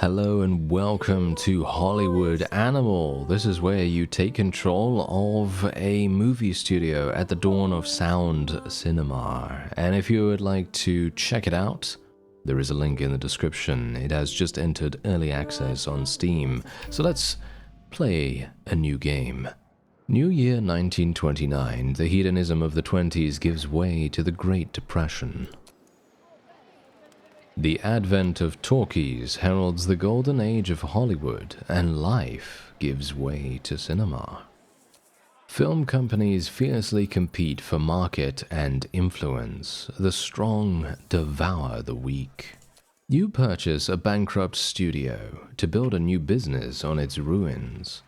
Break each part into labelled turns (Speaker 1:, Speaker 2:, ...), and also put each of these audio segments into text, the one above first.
Speaker 1: Hello and welcome to Hollywood Animal. This is where you take control of a movie studio at the dawn of sound cinema. And if you would like to check it out, there is a link in the description. It has just entered early access on Steam. So let's play a new game. New Year 1929, the hedonism of the 20s gives way to the Great Depression. The advent of talkies heralds the golden age of Hollywood, and life gives way to cinema. Film companies fiercely compete for market and influence. The strong devour the weak. You purchase a bankrupt studio to build a new business on its ruins.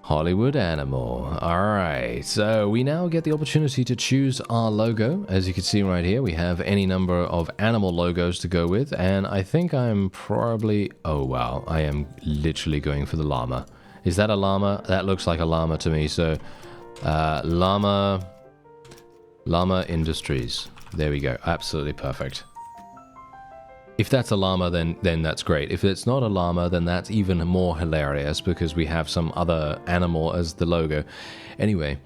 Speaker 1: Hollywood Animal. Alright, so we now get the opportunity to choose our logo. As you can see right here, we have any number of animal logos to go with, and I think I'm probably... Oh wow, I am literally going for the llama. Is that a llama? That looks like a llama to me, so... Llama Industries. There we go, absolutely perfect. If that's a llama, then that's great. If it's not a llama, then that's even more hilarious because we have some other animal as the logo. Anyway,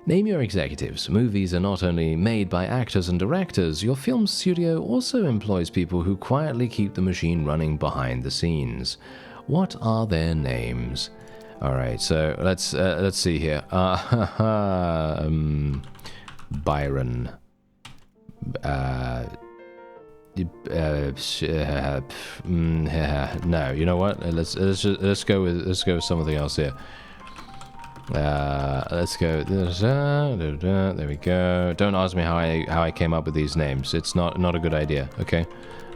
Speaker 1: name your executives. Movies are not only made by actors and directors, your film studio also employs people who quietly keep the machine running behind the scenes. What are their names? Alright, so let's see here. Byron. No, you know what? Let's go with something else here. Let's go. There we go. Don't ask me how I came up with these names. It's not a good idea. Okay,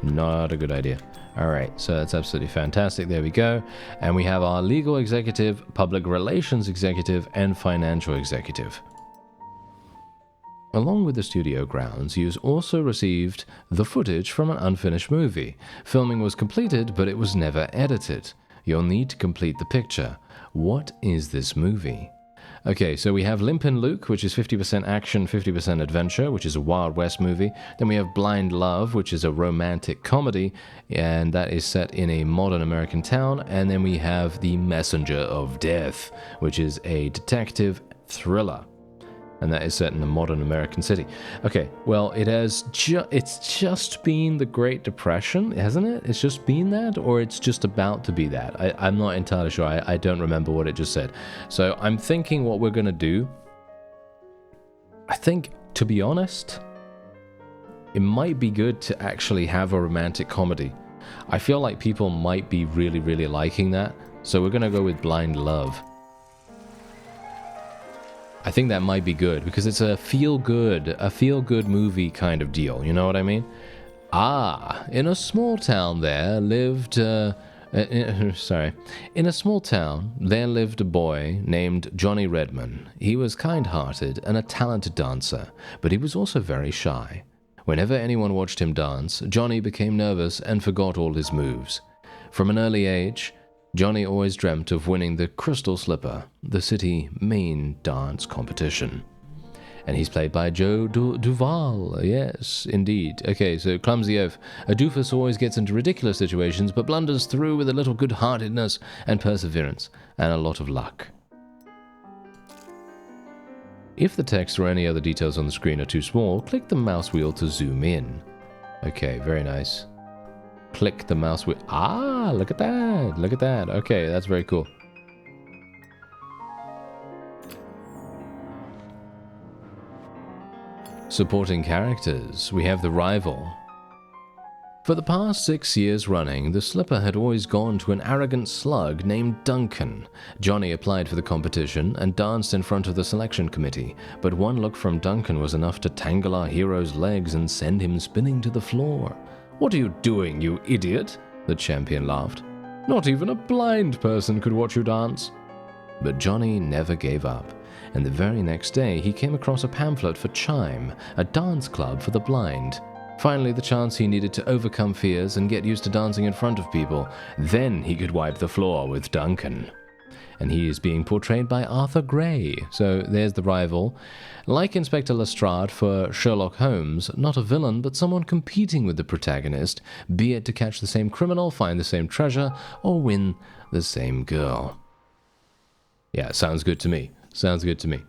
Speaker 1: not a good idea. All right, so that's absolutely fantastic. There we go. And we have our legal executive, public relations executive, and financial executive. Along with the studio grounds, you also received the footage from an unfinished movie. Filming was completed, but it was never edited. You'll need to complete the picture. What is this movie? Okay, so we have Limpin' Luke, which is 50% action, 50% adventure, which is a Wild West movie. Then we have Blind Love, which is a romantic comedy, and that is set in a modern American town. And then we have The Messenger of Death, which is a detective thriller. And that is set in a modern American city. Okay, well, it's just been the Great Depression, hasn't it? It's just been that, or it's just about to be that? I'm not entirely sure. I don't remember what it just said. So I'm thinking what we're going to do, I think, to be honest, it might be good to actually have a romantic comedy. I feel like people might be really, really liking that. So we're going to go with Blind Love. I think that might be good because it's a feel-good movie kind of deal. You know what I mean? In a small town there lived... in a small town there lived a boy named Johnny Redman. He was kind-hearted and a talented dancer, but he was also very shy. Whenever anyone watched him dance, Johnny became nervous and forgot all his moves. From an early age, Johnny always dreamt of winning the Crystal Slipper, the city main dance competition. And he's played by Joe Duvall. Yes, indeed. Okay, so clumsy oaf. A doofus always gets into ridiculous situations, but blunders through with a little good-heartedness and perseverance, and a lot of luck. If the text or any other details on the screen are too small, click the mouse wheel to zoom in. Okay, very nice. Click the mouse wheel. Look at that. Look at that. Okay, that's very cool. Supporting characters, we have the rival. For the past 6 years running, the Slipper had always gone to an arrogant slug named Duncan. Johnny applied for the competition and danced in front of the selection committee, but one look from Duncan was enough to tangle our hero's legs and send him spinning to the floor. "What are you doing, you idiot?" the champion laughed. "Not even a blind person could watch you dance." But Johnny never gave up, and the very next day he came across a pamphlet for Chime, a dance club for the blind. Finally, the chance he needed to overcome fears and get used to dancing in front of people. Then he could wipe the floor with Duncan. and he is being portrayed by Arthur Gray. So there's the rival. Like Inspector Lestrade for Sherlock Holmes, not a villain, but someone competing with the protagonist, be it to catch the same criminal, find the same treasure, or win the same girl. Yeah, sounds good to me. Sounds good to me.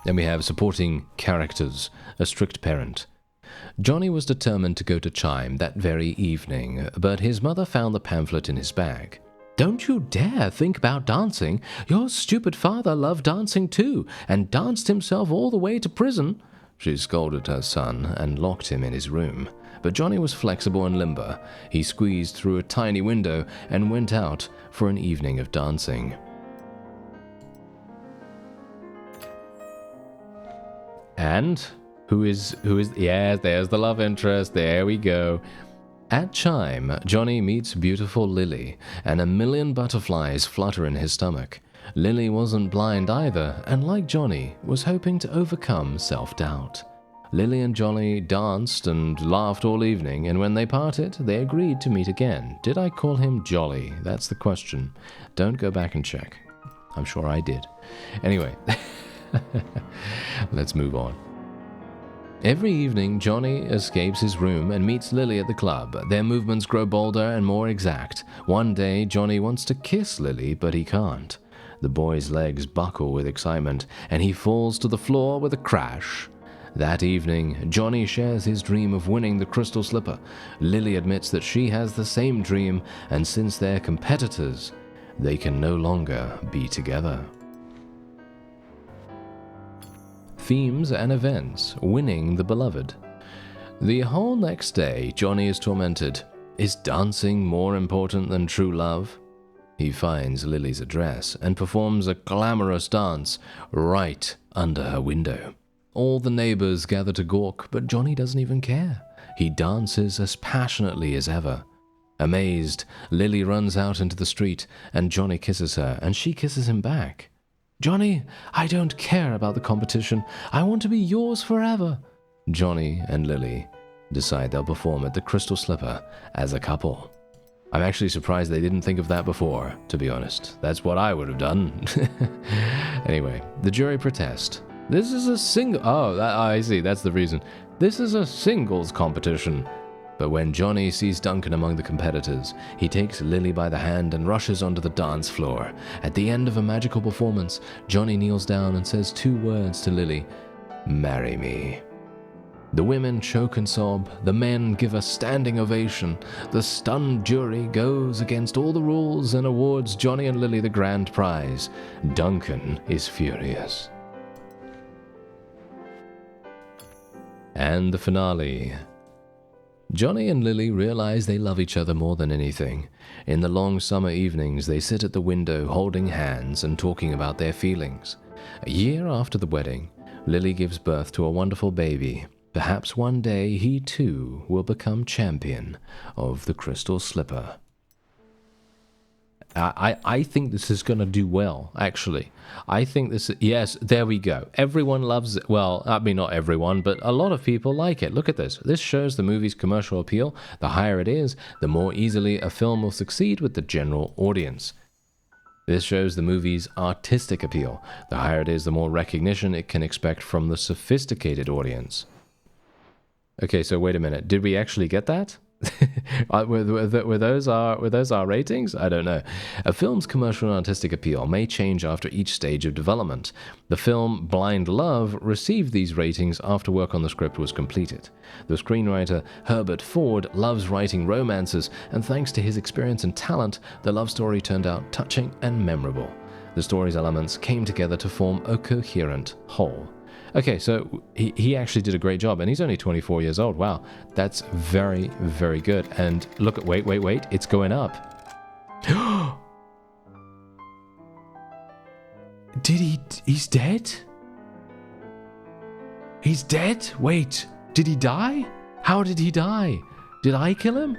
Speaker 1: Then we have supporting characters, a strict parent. Johnny was determined to go to Chime that very evening, but his mother found the pamphlet in his bag. "Don't you dare think about dancing. Your stupid father loved dancing too, and danced himself all the way to prison," she scolded her son and locked him in his room. But Johnny was flexible and limber. He squeezed through a tiny window and went out for an evening of dancing. And who is, yeah, there's the love interest, there we go. At Chime, Johnny meets beautiful Lily, and a million butterflies flutter in his stomach. Lily wasn't blind either, and like Johnny, was hoping to overcome self-doubt. Lily and Johnny danced and laughed all evening, and when they parted, they agreed to meet again. Did I call him Jolly? That's the question. Don't go back and check. I'm sure I did. Anyway, let's move on. Every evening, Johnny escapes his room and meets Lily at the club. Their movements grow bolder and more exact. One day, Johnny wants to kiss Lily, but he can't. The boy's legs buckle with excitement, and he falls to the floor with a crash. That evening, Johnny shares his dream of winning the crystal slipper. Lily admits that she has the same dream, and since they're competitors, they can no longer be together. Themes and events, winning the beloved. The whole next day, Johnny is tormented. Is dancing more important than true love? He finds Lily's address and performs a glamorous dance right under her window. All the neighbors gather to gawk, but Johnny doesn't even care. He dances as passionately as ever. Amazed, Lily runs out into the street, and Johnny kisses her, and she kisses him back. "Johnny, I don't care about the competition. I want to be yours forever." Johnny and Lily decide they'll perform at the Crystal Slipper as a couple. I'm actually surprised they didn't think of that before, to be honest. That's what I would have done. Anyway, the jury protest. This is a single... Oh, I see, that's the reason. This is a singles competition. But when Johnny sees Duncan among the competitors, he takes Lily by the hand and rushes onto the dance floor. At the end of a magical performance, Johnny kneels down and says 2 words to Lily: "Marry me." The women choke and sob, the men give a standing ovation. The stunned jury goes against all the rules and awards Johnny and Lily the grand prize. Duncan is furious. And the finale. Johnny and Lily realize they love each other more than anything. In the long summer evenings, they sit at the window holding hands and talking about their feelings. A year after the wedding, Lily gives birth to a wonderful baby. Perhaps one day he too will become champion of the Crystal Slipper. I think this is going to do well, actually. I think this... Yes, there we go. Everyone loves it. Well, I mean, not everyone, but a lot of people like it. Look at this. This shows the movie's commercial appeal. The higher it is, the more easily a film will succeed with the general audience. This shows the movie's artistic appeal. The higher it is, the more recognition it can expect from the sophisticated audience. Okay, so wait a minute. Did we actually get that? were those our ratings? I don't know. A film's commercial and artistic appeal may change after each stage of development. The film Blind Love received these ratings after work on the script was completed. The screenwriter Herbert Ford loves writing romances, and thanks to his experience and talent, the love story turned out touching and memorable. The story's elements came together to form a coherent whole. Okay, so he actually did a great job, and he's only 24 years old. Wow, that's very, very good. And look at, wait, it's going up. He's dead? He's dead? Wait, did he die? How did he die? Did I kill him?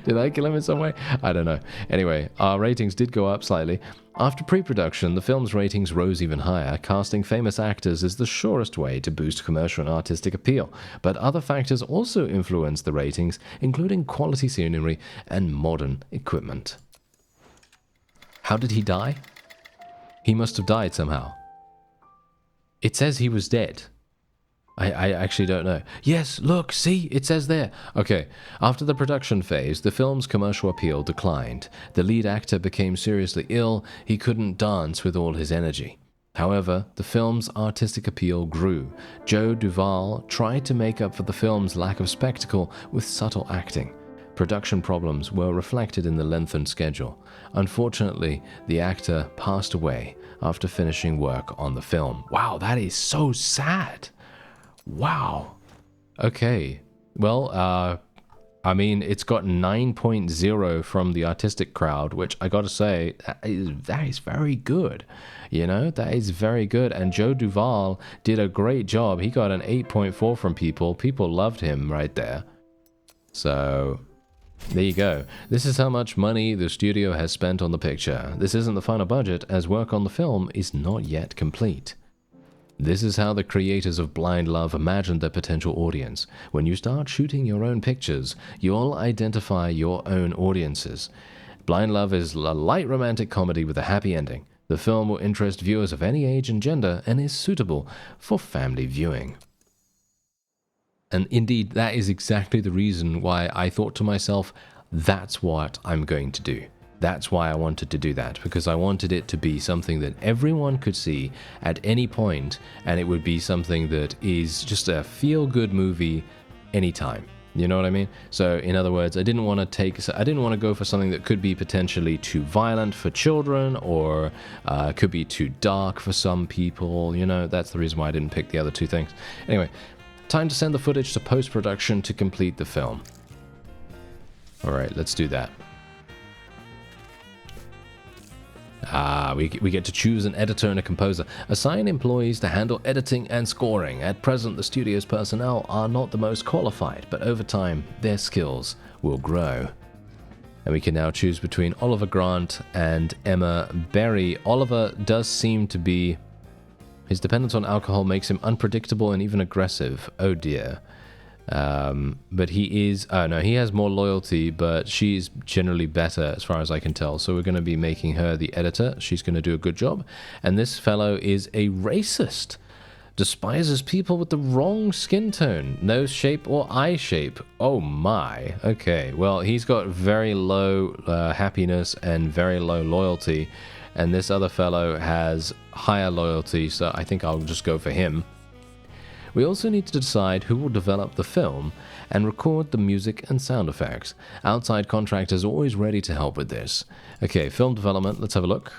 Speaker 1: Did I kill him in some way? I don't know. Anyway, our ratings did go up slightly. After pre-production, the film's ratings rose even higher. Casting famous actors is the surest way to boost commercial and artistic appeal. But other factors also influenced the ratings, including quality scenery and modern equipment. How did he die? He must have died somehow. It says he was dead. I actually don't know. Yes, look, see, it says there. Okay, after the production phase, the film's commercial appeal declined. The lead actor became seriously ill. He couldn't dance with all his energy. However, the film's artistic appeal grew. Joe Duvall tried to make up for the film's lack of spectacle with subtle acting. Production problems were reflected in the lengthened schedule. Unfortunately, the actor passed away after finishing work on the film. Wow, that is so sad. Wow. Okay. Well, I mean, it's got 9.0 from the artistic crowd, which I gotta say, that is very good. You know, that is very good. And Joe Duvall did a great job. He got an 8.4 from people. People loved him right there. So, there you go. This is how much money the studio has spent on the picture. This isn't the final budget, as work on the film is not yet complete. This is how the creators of Blind Love imagined their potential audience. When you start shooting your own pictures, you'll identify your own audiences. Blind Love is a light romantic comedy with a happy ending. The film will interest viewers of any age and gender and is suitable for family viewing. And indeed, that is exactly the reason why I thought to myself, that's what I'm going to do. That's why I wanted to do that, because I wanted it to be something that everyone could see at any point, and it would be something that is just a feel-good movie anytime. You know what I mean? So, in other words, I didn't want to go for something that could be potentially too violent for children, or could be too dark for some people. You know, that's the reason why I didn't pick the other two things. Anyway, time to send the footage to post-production to complete the film. All right, let's do that. We get to choose an editor and a composer. Assign employees to handle editing and scoring. At present, the studio's personnel are not the most qualified, but over time, their skills will grow. And we can now choose between Oliver Grant and Emma Berry. Oliver does seem to be... His dependence on alcohol makes him unpredictable and even aggressive. Oh dear. But he is, oh no, he has more loyalty, but she's generally better as far as I can tell. So we're going to be making her the editor. She's going to do a good job. And this fellow is a racist. Despises people with the wrong skin tone, nose shape or eye shape. Oh my. Okay, well, he's got very low happiness and very low loyalty. And this other fellow has higher loyalty, so I think I'll just go for him. We also need to decide who will develop the film and record the music and sound effects. Outside contractors are always ready to help with this. Okay, film development, let's have a look.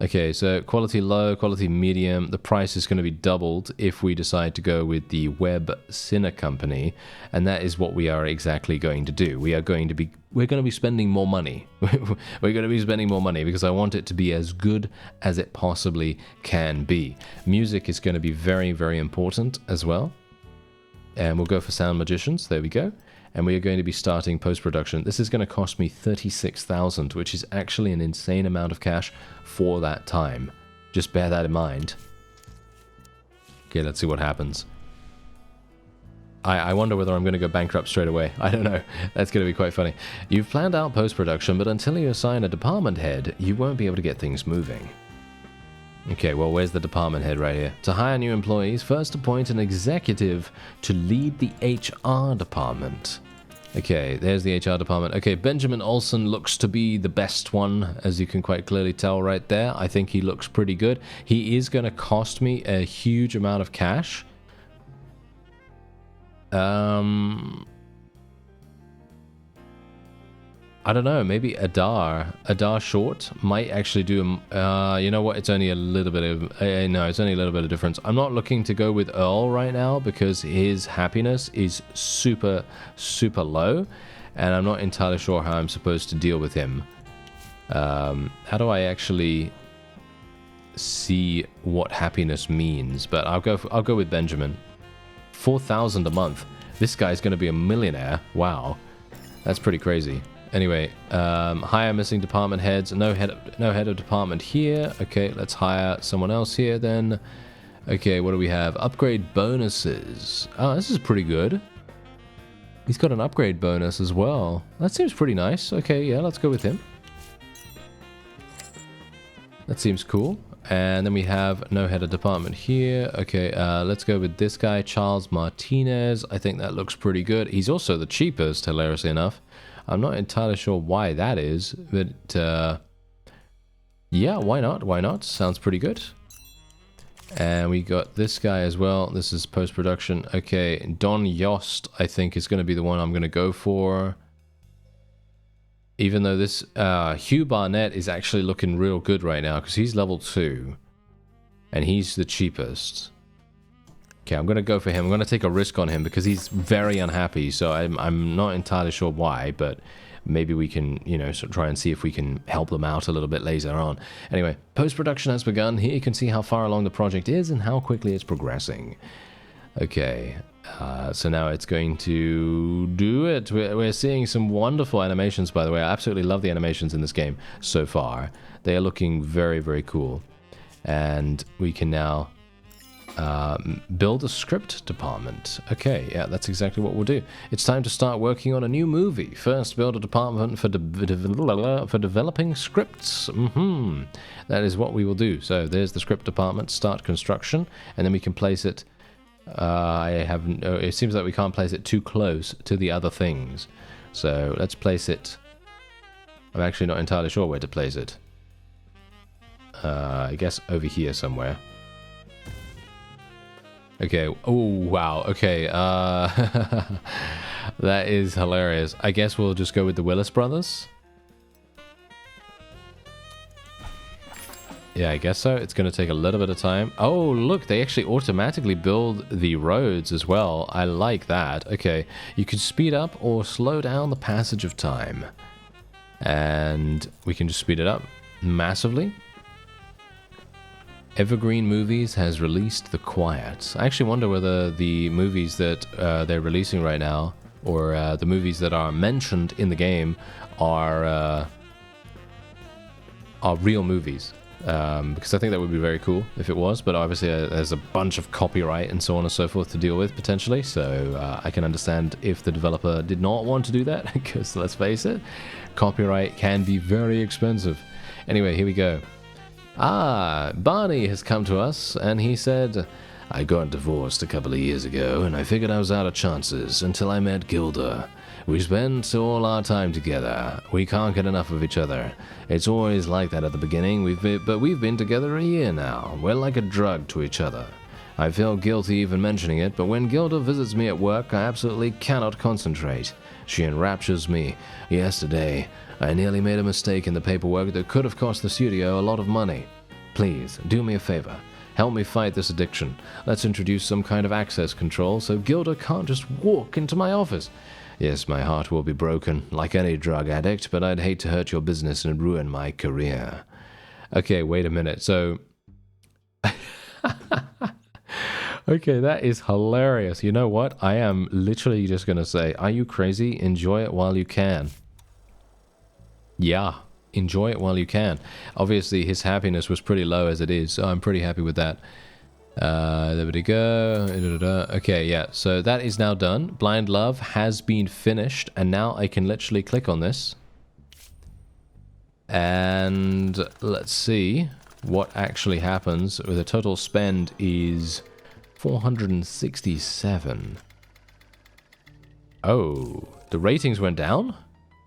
Speaker 1: Okay, so quality low, quality medium. The price is going to be doubled if we decide to go with the Web Cine Company, and that is what we are exactly going to do. We're going to be spending more money. We're going to be spending more money because I want it to be as good as it possibly can be. Music is going to be very, very important as well. And we'll go for Sound Magicians. There we go. And we are going to be starting post-production. This is going to cost me $36,000, which is actually an insane amount of cash for that time. Just bear that in mind. Okay, let's see what happens. I wonder whether I'm going to go bankrupt straight away. I don't know. That's going to be quite funny. You've planned out post-production, but until you assign a department head, you won't be able to get things moving. Okay, well, where's the department head right here? To hire new employees, first appoint an executive to lead the HR department. Okay, there's the HR department. Okay, Benjamin Olsen looks to be the best one, as you can quite clearly tell right there. I think he looks pretty good. He is going to cost me a huge amount of cash. I don't know, maybe Adar Short might actually do, you know what, it's only a little bit of, no, it's only a little bit of difference. I'm not looking to go with Earl right now because his happiness is super, super low, and I'm not entirely sure how I'm supposed to deal with him. How do I actually see what happiness means? But I'll go with Benjamin. 4,000 a month. This guy's going to be a millionaire. Wow, that's pretty crazy. Anyway, hire missing department heads. No head of department here. Okay, let's hire someone else here then. Okay, what do we have? Upgrade bonuses. Oh, this is pretty good. He's got an upgrade bonus as well. That seems pretty nice. Okay, yeah, let's go with him. That seems cool. And then we have no head of department here. Okay, let's go with this guy, Charles Martinez. I think that looks pretty good. He's also the cheapest, hilariously enough. I'm not entirely sure why that is, but yeah, why not? Why not? Sounds pretty good. And we got this guy as well. This is post-production. Okay, Don Yost, I think, is going to be the one I'm going to go for. Even though this Hugh Barnett is actually looking real good right now because he's level 2 and he's the cheapest. Okay, I'm going to go for him. I'm going to take a risk on him because he's very unhappy, so I'm not entirely sure why, but maybe we can, you know, sort of try and see if we can help them out a little bit later on. Anyway, post-production has begun. Here you can see how far along the project is and how quickly it's progressing. Okay, so now it's going to do it. We're seeing some wonderful animations, by the way. I absolutely love the animations in this game so far. They are looking very, very cool. And we can now build a script department. Okay, yeah, that's exactly what we'll do. It's time to start working on a new movie. First, build a department for developing scripts. That is what we will do. So there's the script department, start construction, and then we can place it. It seems like we can't place it too close to the other things. So let's place it. I'm actually not entirely sure where to place it. I guess over here somewhere. Okay. Oh, wow. Okay. That is hilarious. I guess we'll just go with the Willis brothers. Yeah, I guess so. It's going to take a little bit of time. Oh, look, they actually automatically build the roads as well. I like that. Okay, you can speed up or slow down the passage of time. And we can just speed it up massively. Evergreen Movies has released The Quiet. I actually wonder whether the movies that they're releasing right now, or the movies that are mentioned in the game, are real movies. Because I think that would be very cool if it was, but obviously there's a bunch of copyright and so on and so forth to deal with potentially, so I can understand if the developer did not want to do that, because let's face it, copyright can be very expensive. Anyway, here we go. Barney has come to us, and he said, I got divorced a couple of years ago, and I figured I was out of chances until I met Gilda. We spent all our time together. We can't get enough of each other. It's always like that at the beginning, but we've been together a year now. We're like a drug to each other. I feel guilty even mentioning it, but when Gilda visits me at work, I absolutely cannot concentrate. She enraptures me. Yesterday, I nearly made a mistake in the paperwork that could have cost the studio a lot of money. Please, do me a favor. Help me fight this addiction. Let's introduce some kind of access control so Gilda can't just walk into my office. Yes, my heart will be broken, like any drug addict, but I'd hate to hurt your business and ruin my career. Okay, wait a minute. So... okay, that is hilarious. You know what? I am literally just going to say, are you crazy? Enjoy it while you can. Yeah, enjoy it while you can. Obviously, his happiness was pretty low as it is, so I'm pretty happy with that. There we go. Okay, yeah, so that is now done. Blind Love has been finished, and now I can literally click on this. And let's see what actually happens. The total spend is 467. Oh, the ratings went down?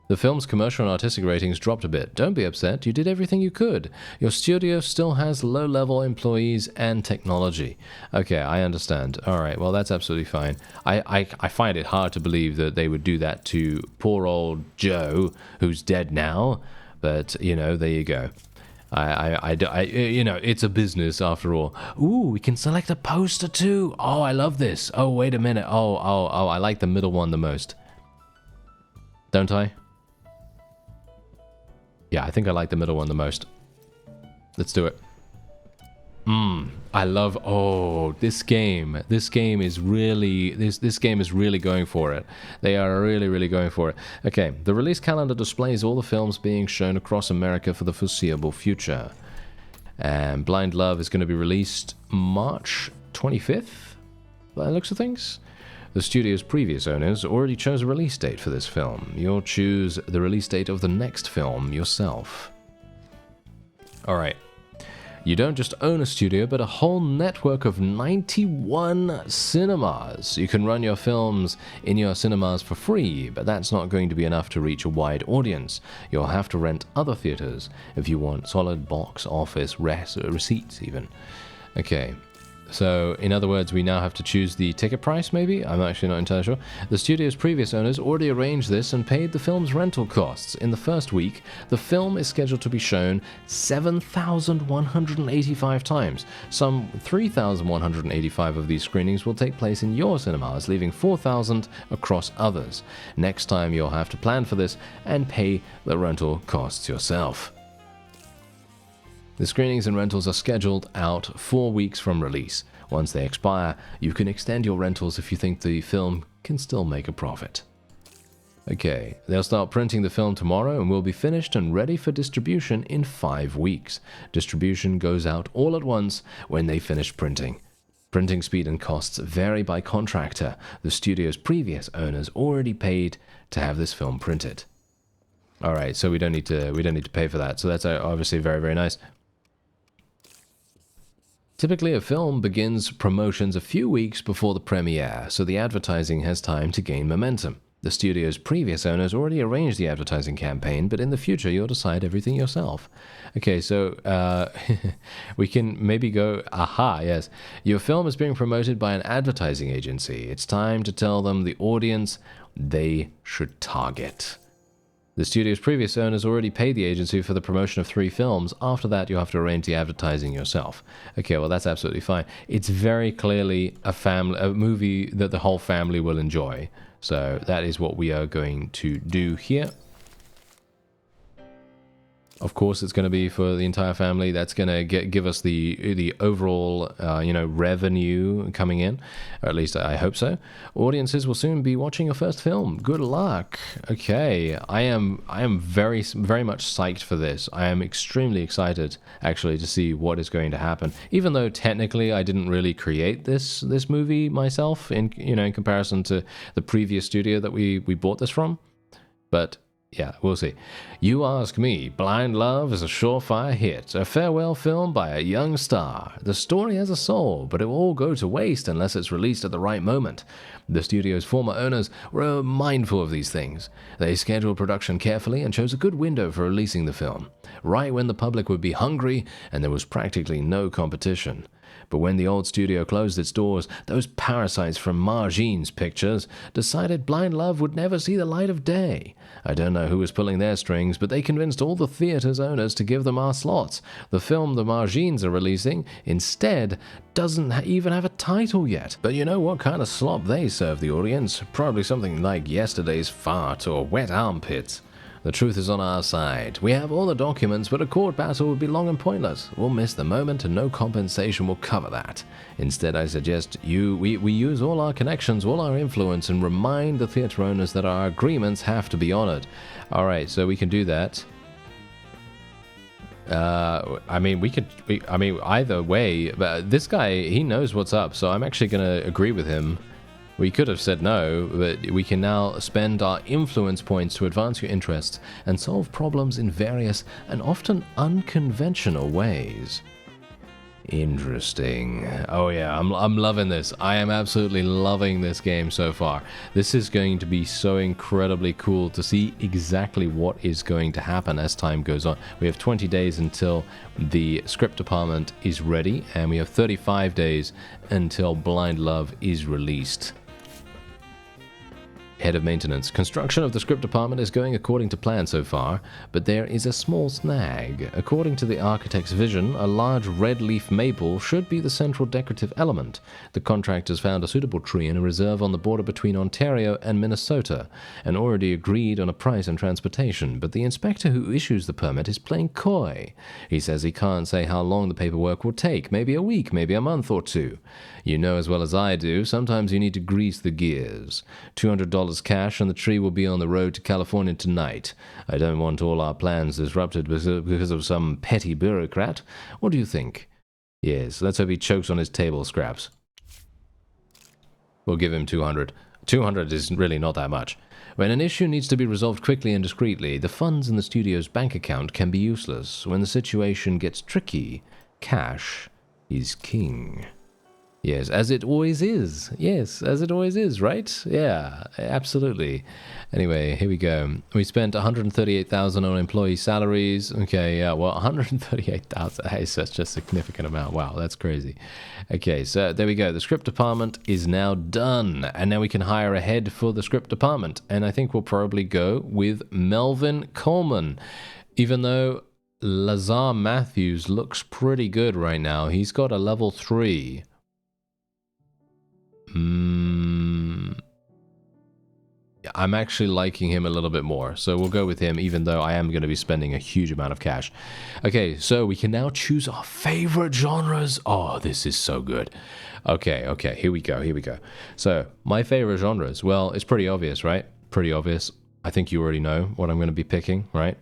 Speaker 1: The film's commercial and artistic ratings dropped a bit. Don't be upset, you did everything you could. Your studio still has low-level employees and technology. Okay, I understand. Alright, well that's absolutely fine. I find it hard to believe that they would do that to poor old Joe, who's dead now. But, you know, there you go. You know, it's a business after all. Ooh, we can select a poster too. Oh, I love this. Oh, wait a minute. Oh, I like the middle one the most. Don't I? Yeah, I think I like the middle one the most. Let's do it. I love, oh, this game is really, this game is really going for it. They are really going for it. Okay, the release calendar displays all the films being shown across America for the foreseeable future. And Blind Love is going to be released March 25th, by the looks of things. The studio's previous owners already chose a release date for this film. You'll choose the release date of the next film yourself. Alright, You don't just own a studio, but a whole network of 91 cinemas. You can run your films in your cinemas for free, but that's not going to be enough to reach a wide audience. You'll have to rent other theaters if you want solid box office receipts even. Okay. So, in other words, we now have to choose the ticket price, maybe? I'm actually not entirely sure. The studio's previous owners already arranged this and paid the film's rental costs. In the first week, the film is scheduled to be shown 7,185 times. Some 3,185 of these screenings will take place in your cinemas, leaving 4,000 across others. Next time, you'll have to plan for this and pay the rental costs yourself. The screenings and rentals are scheduled out 4 weeks from release. Once they expire, you can extend your rentals if you think the film can still make a profit. Okay, they'll start printing the film tomorrow and will be finished and ready for distribution in 5 weeks. Distribution goes out all at once when they finish printing. Printing speed and costs vary by contractor. The studio's previous owners already paid to have this film printed. All right, so we don't need to pay for that. So that's obviously very, very nice. Typically, a film begins promotions a few weeks before the premiere, so the advertising has time to gain momentum. The studio's previous owners already arranged the advertising campaign, but in the future, you'll decide everything yourself. Okay, so we can maybe go, aha, yes. Your film is being promoted by an advertising agency. It's time to tell them the audience they should target. The studio's previous owners already paid the agency for the promotion of 3 films. After that, you'll have to arrange the advertising yourself. Okay, well, that's absolutely fine. It's very clearly a movie that the whole family will enjoy. So that is what we are going to do here. Of course, it's going to be for the entire family. That's going to give us the overall, revenue coming in. Or at least I hope so. Audiences will soon be watching your first film. Good luck. Okay, I am very, very much psyched for this. I am extremely excited, actually, to see what is going to happen. Even though technically I didn't really create this movie myself, in comparison to the previous studio that we bought this from, but. Yeah, we'll see. You ask me, Blind Love is a surefire hit, a farewell film by a young star. The story has a soul, but it will all go to waste unless it's released at the right moment. The studio's former owners were mindful of these things. They scheduled production carefully and chose a good window for releasing the film, right when the public would be hungry and there was practically no competition. But when the old studio closed its doors, those parasites from Margine's Pictures decided Blind Love would never see the light of day. I don't know who was pulling their strings, but they convinced all the theater's owners to give them our slots. The film the Margines are releasing, instead, doesn't even have a title yet. But you know what kind of slop they serve the audience? Probably something like Yesterday's Fart or Wet Armpits. The truth is on our side. We have all the documents, but a court battle would be long and pointless. We'll miss the moment and no compensation will cover that. Instead, I suggest we use all our connections, all our influence, and remind the theater owners that our agreements have to be honored. Alright, so we can do that. Either way, but this guy, he knows what's up, so I'm actually going to agree with him. We could have said no, but we can now spend our influence points to advance your interests and solve problems in various and often unconventional ways. Interesting. Oh yeah, I'm loving this. I am absolutely loving this game so far. This is going to be so incredibly cool to see exactly what is going to happen as time goes on. We have 20 days until the script department is ready, and we have 35 days until Blind Love is released. Head of Maintenance. Construction of the script department is going according to plan so far, but there is a small snag. According to the architect's vision, a large red leaf maple should be the central decorative element. The contractors found a suitable tree in a reserve on the border between Ontario and Minnesota, and already agreed on a price and transportation, but the inspector who issues the permit is playing coy. He says he can't say how long the paperwork will take, maybe a week, maybe a month or two. You know as well as I do, sometimes you need to grease the gears. $200 cash and the tree will be on the road to California tonight. I don't want all our plans disrupted because of some petty bureaucrat. What do you think? Yes, let's hope he chokes on his table scraps. We'll give him 200. 200 is really not that much. When an issue needs to be resolved quickly and discreetly, the funds in the studio's bank account can be useless. When the situation gets tricky, cash is king. Yes, as it always is. Yes, as it always is, right? Yeah, absolutely. Anyway, here we go. We spent 138,000 on employee salaries. Okay, yeah, well, 138,000 is such a significant amount. Wow, that's crazy. Okay, so there we go. The script department is now done. And now we can hire a head for the script department. And I think we'll probably go with Melvin Coleman. Even though Lazar Matthews looks pretty good right now. He's got a level 3. I'm actually liking him a little bit more, so we'll go with him, even though I am going to be spending a huge amount of cash. Okay, so we can now choose our favorite genres. Oh, this is so good. Okay, here we go. So, my favorite genres, well, it's pretty obvious, right? Pretty obvious. I think you already know what I'm going to be picking, right?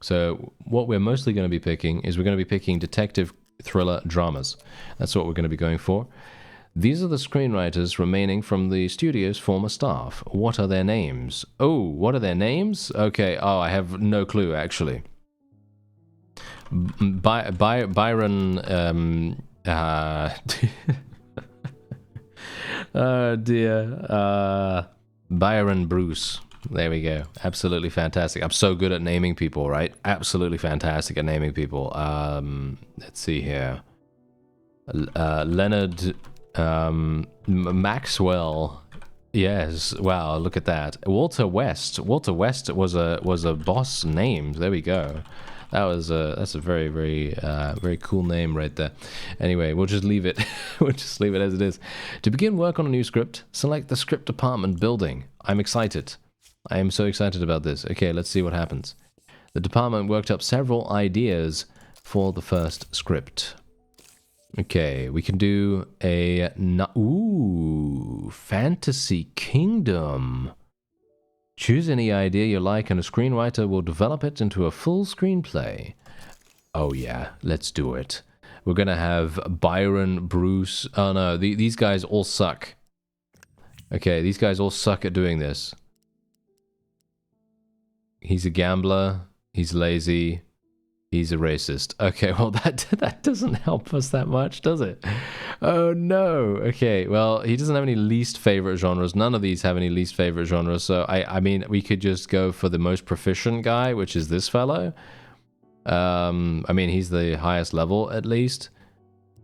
Speaker 1: So, what we're mostly going to be picking is we're going to be picking detective thriller dramas. That's what we're going to be going for. These are the screenwriters remaining from the studio's former staff. What are their names? Oh, what are their names? Okay, oh, I have no clue, actually. Byron, oh dear. Byron Bruce. There we go. Absolutely fantastic. I'm so good at naming people, right? Absolutely fantastic at naming people. Let's see here. Leonard... Maxwell, yes. Wow, look at that. Walter West. Walter West was a boss name. There we go. That's a very very cool name right there. Anyway, we'll just leave it. We'll just leave it as it is. To begin work on a new script, select the script department building. I'm excited. I am so excited about this. Okay, let's see what happens. The department worked up several ideas for the first script. Okay, we can do a... Ooh, Fantasy Kingdom. Choose any idea you like and a screenwriter will develop it into a full screenplay. Oh yeah, let's do it. We're gonna have Byron, Bruce... Oh no, these guys all suck. Okay, these guys all suck at doing this. He's a gambler. He's lazy. He's a racist. Okay, well, that doesn't help us that much, does it? Oh, no. Okay, well, he doesn't have any least favorite genres. None of these have any least favorite genres. So, I mean, we could just go for the most proficient guy, which is this fellow. I mean, he's the highest level, at least.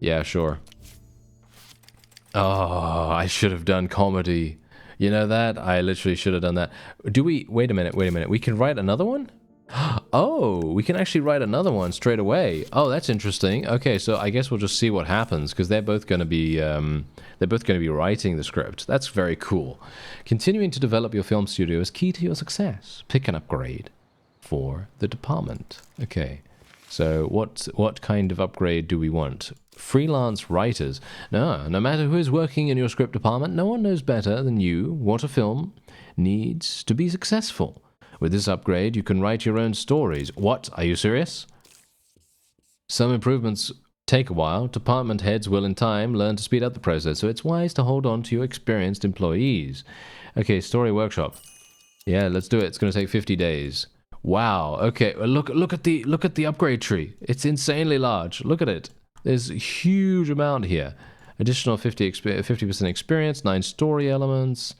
Speaker 1: Yeah, sure. Oh, I should have done comedy. You know that? I literally should have done that. Do we... Wait a minute. We can write another one? Oh, we can actually write another one straight away. Oh, that's interesting. Okay, so I guess we'll just see what happens because they're both going to be writing the script. That's very cool. Continuing to develop your film studio is key to your success. Pick an upgrade for the department. Okay, so what kind of upgrade do we want? Freelance writers. No matter who is working in your script department, no one knows better than you what a film needs to be successful. With this upgrade, you can write your own stories. What? Are you serious? Some improvements take a while. Department heads will, in time, learn to speed up the process, so it's wise to hold on to your experienced employees. Okay, story workshop. Yeah, let's do it. It's going to take 50 days. Wow. Okay, well, look at the upgrade tree. It's insanely large. Look at it. There's a huge amount here. Additional 50% experience, 9 story elements.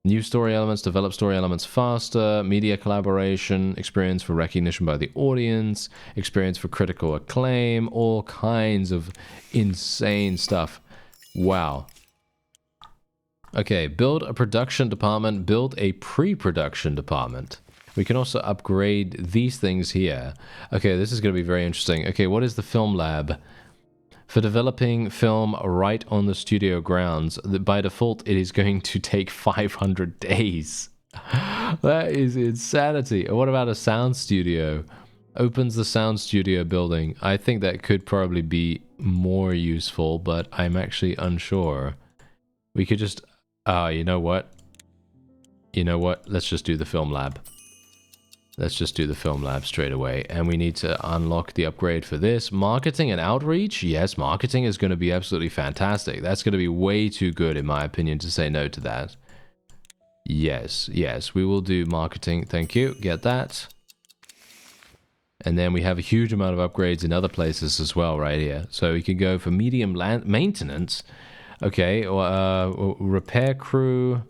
Speaker 1: New story elements, develop story elements faster, media collaboration, experience for recognition by the audience, experience for critical acclaim, all kinds of insane stuff. Wow. Okay, build a production department, build a pre-production department. We can also upgrade these things here. Okay, this is going to be very interesting. Okay, what is the film lab? For developing film right on the studio grounds, by default, it is going to take 500 days. That is insanity. What about a sound studio? Opens the sound studio building. I think that could probably be more useful, but I'm actually unsure. We could just... you know what? Let's just do the film lab. Let's just do the film lab straight away. And we need to unlock the upgrade for this. Marketing and outreach? Yes, marketing is going to be absolutely fantastic. That's going to be way too good, in my opinion, to say no to that. Yes, we will do marketing. Thank you. Get that. And then we have a huge amount of upgrades in other places as well right here. So we can go for medium land maintenance. Okay, repair crew.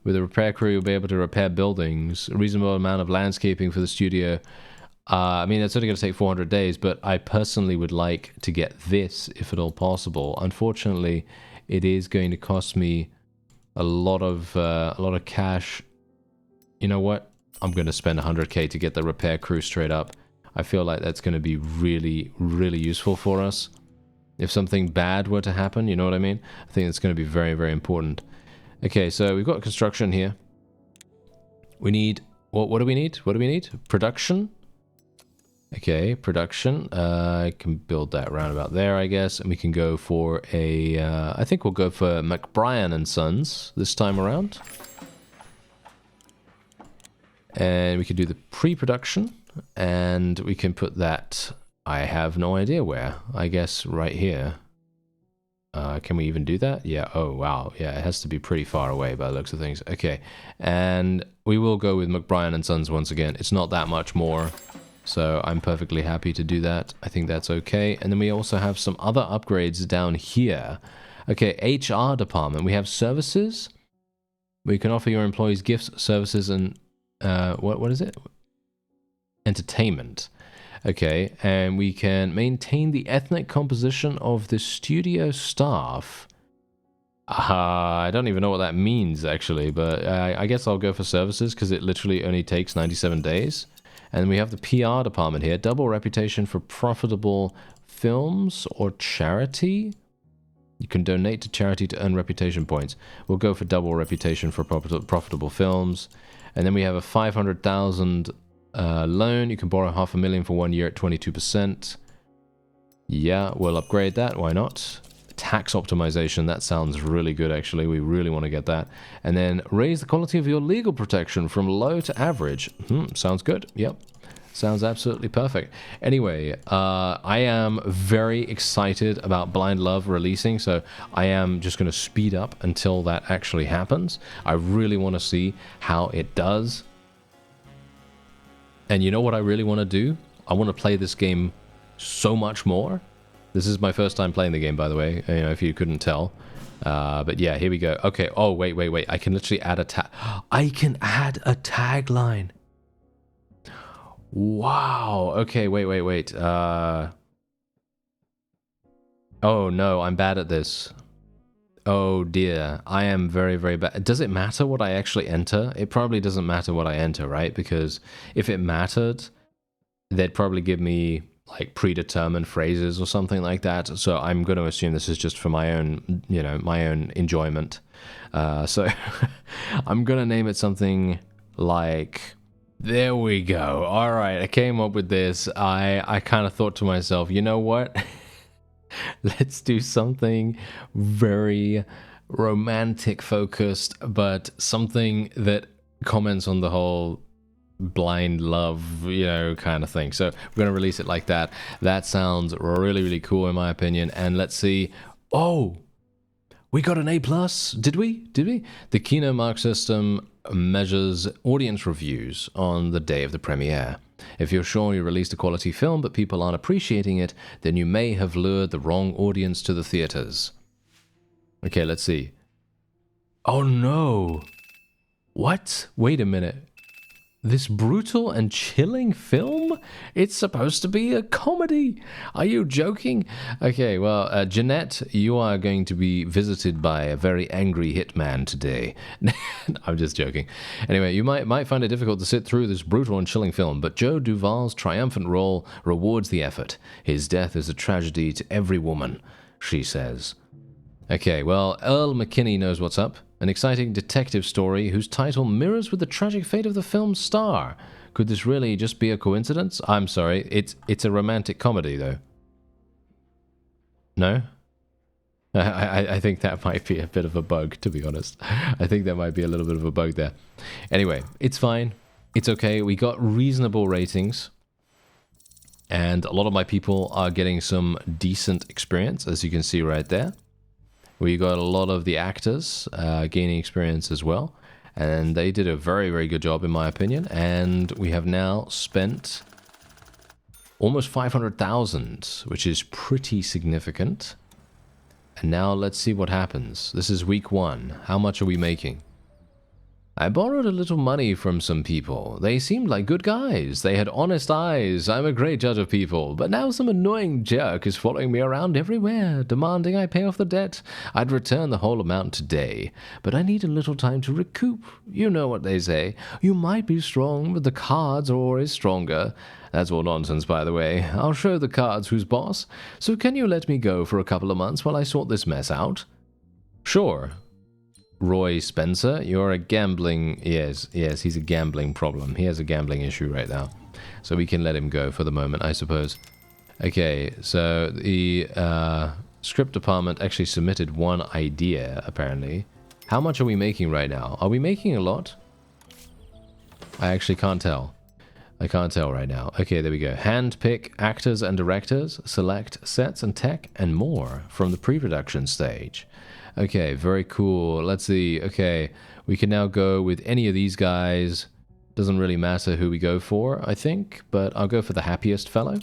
Speaker 1: With a repair crew, you'll be able to repair buildings. A reasonable amount of landscaping for the studio. I mean, that's only going to take 400 days, but I personally would like to get this, if at all possible. Unfortunately, it is going to cost me a lot of cash. You know what? I'm going to spend 100k to get the repair crew straight up. I feel like that's going to be really, really useful for us. If something bad were to happen, you know what I mean? I think it's going to be very, very important. Okay, so we've got construction here. We need... What do we need? What do we need? Production? Okay, production. I can build that round about there, I guess. And we can go for a... I think we'll go for McBrien and Sons this time around. And we can do the pre-production. And we can put that... I have no idea where. I guess right here. Can we even do that? Yeah. Oh, wow. Yeah, it has to be pretty far away by the looks of things. Okay. And we will go with McBrien and Sons once again. It's not that much more. So I'm perfectly happy to do that. I think that's okay. And then we also have some other upgrades down here. Okay, HR department. We have services. We can offer your employees gifts, services, and what is it? Entertainment. Okay, and we can maintain the ethnic composition of the studio staff. I don't even know what that means, actually, but I guess I'll go for services because it literally only takes 97 days. And we have the PR department here. Double reputation for profitable films or charity. You can donate to charity to earn reputation points. We'll go for double reputation for profitable films. And then we have a 500,000... loan. You can borrow $500,000 for 1 year at 22%. Yeah, we'll upgrade that. Why not? Tax optimization. That sounds really good, actually. We really want to get that. And then raise the quality of your legal protection from low to average. Sounds good. Yep. Sounds absolutely perfect. Anyway, I am very excited about Blind Love releasing, so I am just going to speed up until that actually happens. I really want to see how it does. And you know what I really want to do? I want to play this game so much more. This is my first time playing the game, by the way, you know, if you couldn't tell. But yeah, here we go. Okay, oh, wait. I can literally add a tag. I can add a tagline. Wow. Okay, wait. Oh, no, I'm bad at this. Oh dear, I am very, very bad. Does it matter what I actually enter? It probably doesn't matter what I enter, right? Because if it mattered, they'd probably give me like predetermined phrases or something like that. So I'm going to assume this is just for my own, you know, my own enjoyment. So I'm going to name it something like, there we go. All right, I came up with this. I kind of thought to myself, you know what? Let's do something very romantic focused, but something that comments on the whole blind love, you know, kind of thing. So we're going to release it like that. That sounds really, really cool in my opinion. And let's see. Oh, we got an A+. Did we? The Kino Mark system measures audience reviews on the day of the premiere. If you're sure you released a quality film but people aren't appreciating it, then you may have lured the wrong audience to the theaters. Okay, let's see. Oh no! What? Wait a minute. This brutal and chilling film? It's supposed to be a comedy. Are you joking? Okay, well, Jeanette, you are going to be visited by a very angry hitman today. I'm just joking. Anyway, you might find it difficult to sit through this brutal and chilling film, but Joe Duvall's triumphant role rewards the effort. His death is a tragedy to every woman, she says. Okay, well, Earl McKinney knows what's up. An exciting detective story whose title mirrors with the tragic fate of the film's star. Could this really just be a coincidence? I'm sorry, it's a romantic comedy, though. No? I think that might be a bit of a bug, to be honest. I think there might be a little bit of a bug there. Anyway, it's fine. It's okay. We got reasonable ratings. And a lot of my people are getting some decent experience, as you can see right there. We got a lot of the actors gaining experience as well. And they did a very, very good job, in my opinion. And we have now spent Almost 500,000, which is pretty significant. And now let's see what happens. This is week 1. How much are we making? I borrowed a little money from some people. They seemed like good guys. They had honest eyes. I'm a great judge of people. But now some annoying jerk is following me around everywhere, demanding I pay off the debt. I'd return the whole amount today, but I need a little time to recoup. You know what they say. You might be strong, but the cards are always stronger. That's all nonsense, by the way. I'll show the cards who's boss. So can you let me go for a couple of months while I sort this mess out? Sure. Roy Spencer, you're a gambling... Yes, he's a gambling problem. He has a gambling issue right now. So we can let him go for the moment, I suppose. Okay, so the script department actually submitted one idea, apparently. How much are we making right now? Are we making a lot? I actually can't tell. I can't tell right now. Okay, there we go. Handpick actors and directors, select sets and tech, and more from the pre-production stage. Okay, very cool. Let's see. Okay, we can now go with any of these guys. Doesn't really matter who we go for, I think, but I'll go for the happiest fellow.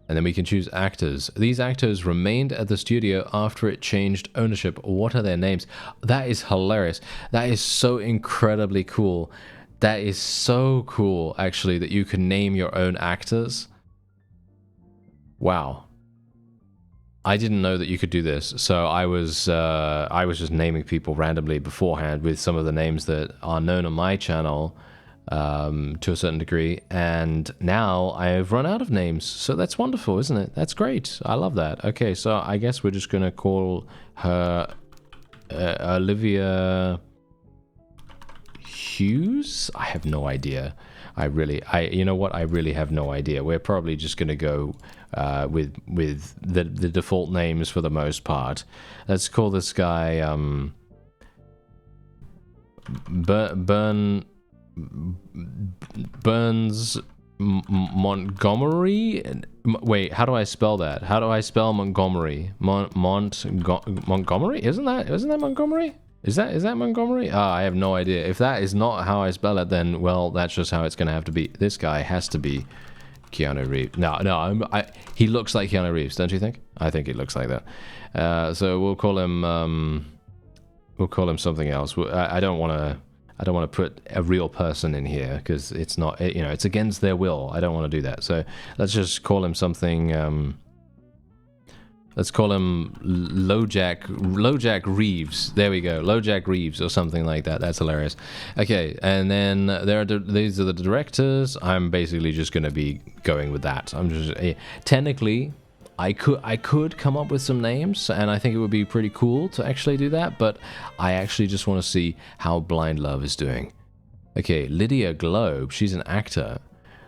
Speaker 1: And then we can choose actors. These actors remained at the studio after it changed ownership. What are their names? That is hilarious. That is so incredibly cool. That is so cool, actually, that you can name your own actors. Wow. I didn't know that you could do this, so I was just naming people randomly beforehand with some of the names that are known on my channel to a certain degree, and now I've run out of names, so that's wonderful, isn't it? That's great. I love that. Okay, so I guess we're just gonna call her Olivia Hughes? I have no idea. You know what? I really have no idea. We're probably just gonna go with the default names for the most part. Let's call this guy Burns Montgomery. Wait, how do I spell that? How do I spell Montgomery? Montgomery? Isn't that Montgomery? Is that Montgomery? I have no idea. If that is not how I spell it, then well, that's just how it's gonna have to be. This guy has to be Keanu Reeves. No, he looks like Keanu Reeves, don't you think? I think he looks like that. So we'll call him something else. I don't want to put a real person in here because it's not, it's against their will. I don't want to do that. So let's just call him something. Let's call him LoJack Reeves. There we go, LoJack Reeves or something like that. That's hilarious. Okay, and then these are the directors. I'm basically just going to be going with that. I'm just technically, I could come up with some names, and I think it would be pretty cool to actually do that. But I actually just want to see how Blind Love is doing. Okay, Lydia Globe. She's an actor.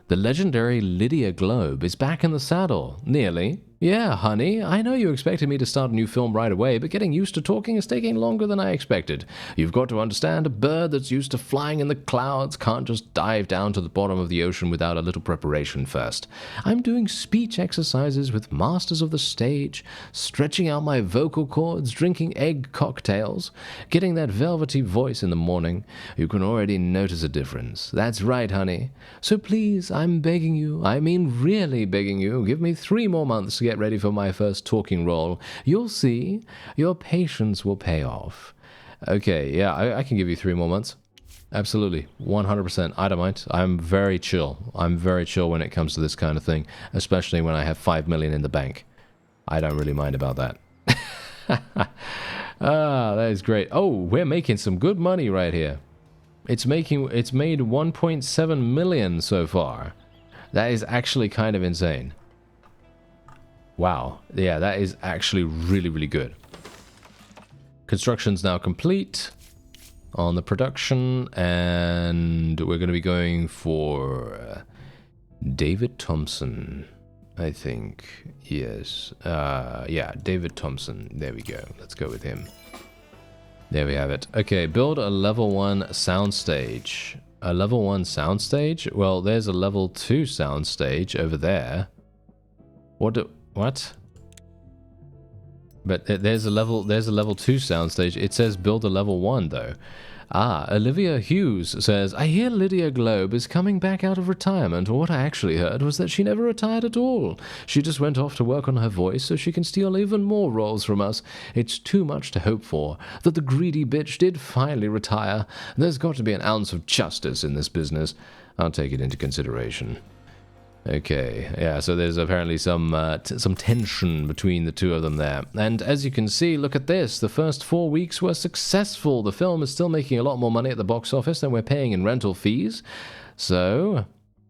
Speaker 1: The legendary Lydia Globe is back in the saddle. Nearly. Yeah, honey, I know you expected me to start a new film right away, but getting used to talking is taking longer than I expected. You've got to understand, a bird that's used to flying in the clouds can't just dive down to the bottom of the ocean without a little preparation first. I'm doing speech exercises with masters of the stage, stretching out my vocal cords, drinking egg cocktails, getting that velvety voice in the morning. You can already notice a difference. That's right, honey. So please, I'm begging you, I mean really begging you, give me 3 more months to get ready for my first talking role. You'll see. Your patience will pay off. Okay, yeah, I can give you 3 more months. Absolutely. 100%. I don't mind. I'm very chill. I'm very chill when it comes to this kind of thing, especially when I have 5 million in the bank. I don't really mind about that. That is great. Oh, we're making some good money right here. It's made 1.7 million so far. That is actually kind of insane. Wow. Yeah, that is actually really, really good. Construction's now complete on the production, and we're going to be going for David Thompson, I think. Yes. Yeah, David Thompson. There we go. Let's go with him. There we have it. Okay, build a level 1 soundstage. A level 1 soundstage? Well, there's a level 2 soundstage over there. What? But there's a level 2 soundstage. It says build a level 1 though. Olivia Hughes says, I hear Lydia Globe is coming back out of retirement. What I actually heard was that she never retired at all. She just went off to work on her voice so she can steal even more roles from us. It's too much to hope for that the greedy bitch did finally retire. There's got to be an ounce of justice in this business. I'll take it into consideration. Okay, yeah, so there's apparently some tension between the two of them there. And as you can see, look at this. The first 4 weeks were successful. The film is still making a lot more money at the box office than we're paying in rental fees. So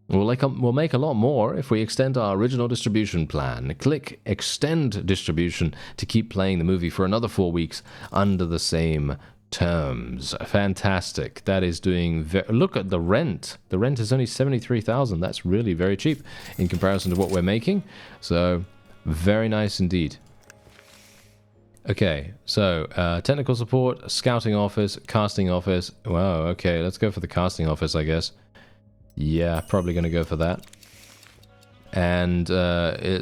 Speaker 1: we'll make a lot more if we extend our original distribution plan. Click Extend Distribution to keep playing the movie for another 4 weeks under the same terms. Fantastic. That is doing look at the rent. The rent is only 73,000. That's really very cheap in comparison to what we're making. So very nice indeed. Okay, so technical support, scouting office, casting office. Wow, okay, let's go for the casting office, I guess. Yeah, probably going to go for that. And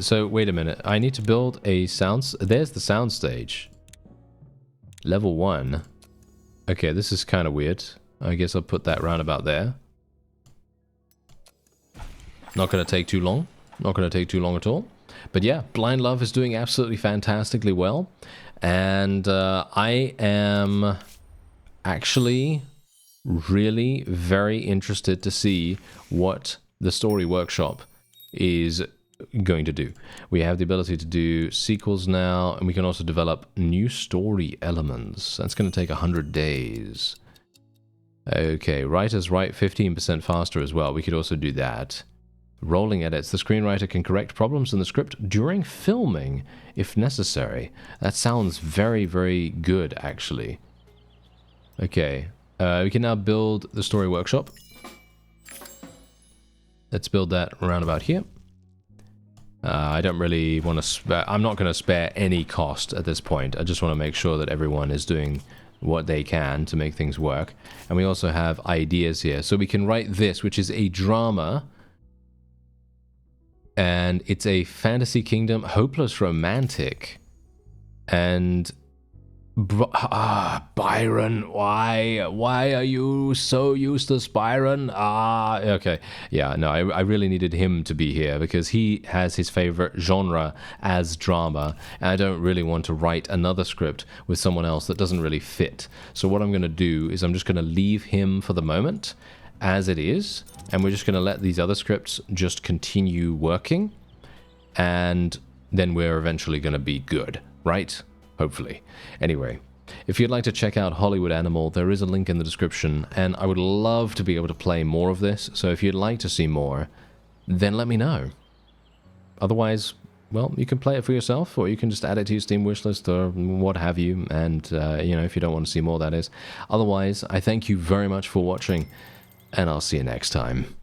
Speaker 1: so wait a minute. I need to build a sound. There's the sound stage. Level 1. Okay, this is kind of weird. I guess I'll put that round about there. Not going to take too long. Not going to take too long at all. But yeah, Blind Love is doing absolutely fantastically well. And I am actually really very interested to see what the Story Workshop is going to do. We have the ability to do sequels now, and we can also develop new story elements. That's going to take 100 days. Okay, writers write 15% faster as well. We could also do that. Rolling edits. The screenwriter can correct problems in the script during filming, if necessary. That sounds very, very good, actually. Okay, we can now build the Story Workshop. Let's build that around about here. I don't really want to I'm not going to spare any cost at this point. I just want to make sure that everyone is doing what they can to make things work. And we also have ideas here. So we can write this, which is a drama. And it's a fantasy kingdom, hopeless romantic. And Byron, why are you so useless, Byron? Okay, yeah, no, I really needed him to be here because he has his favorite genre as drama, and I don't really want to write another script with someone else that doesn't really fit. So what I'm going to do is I'm just going to leave him for the moment as it is, and we're just going to let these other scripts just continue working, and then we're eventually going to be good, right? Hopefully. Anyway, if you'd like to check out Hollywood Animal, there is a link in the description, and I would love to be able to play more of this, so if you'd like to see more, then let me know. Otherwise, well, you can play it for yourself, or you can just add it to your Steam wishlist, or what have you, and, you know, if you don't want to see more, that is. Otherwise, I thank you very much for watching, and I'll see you next time.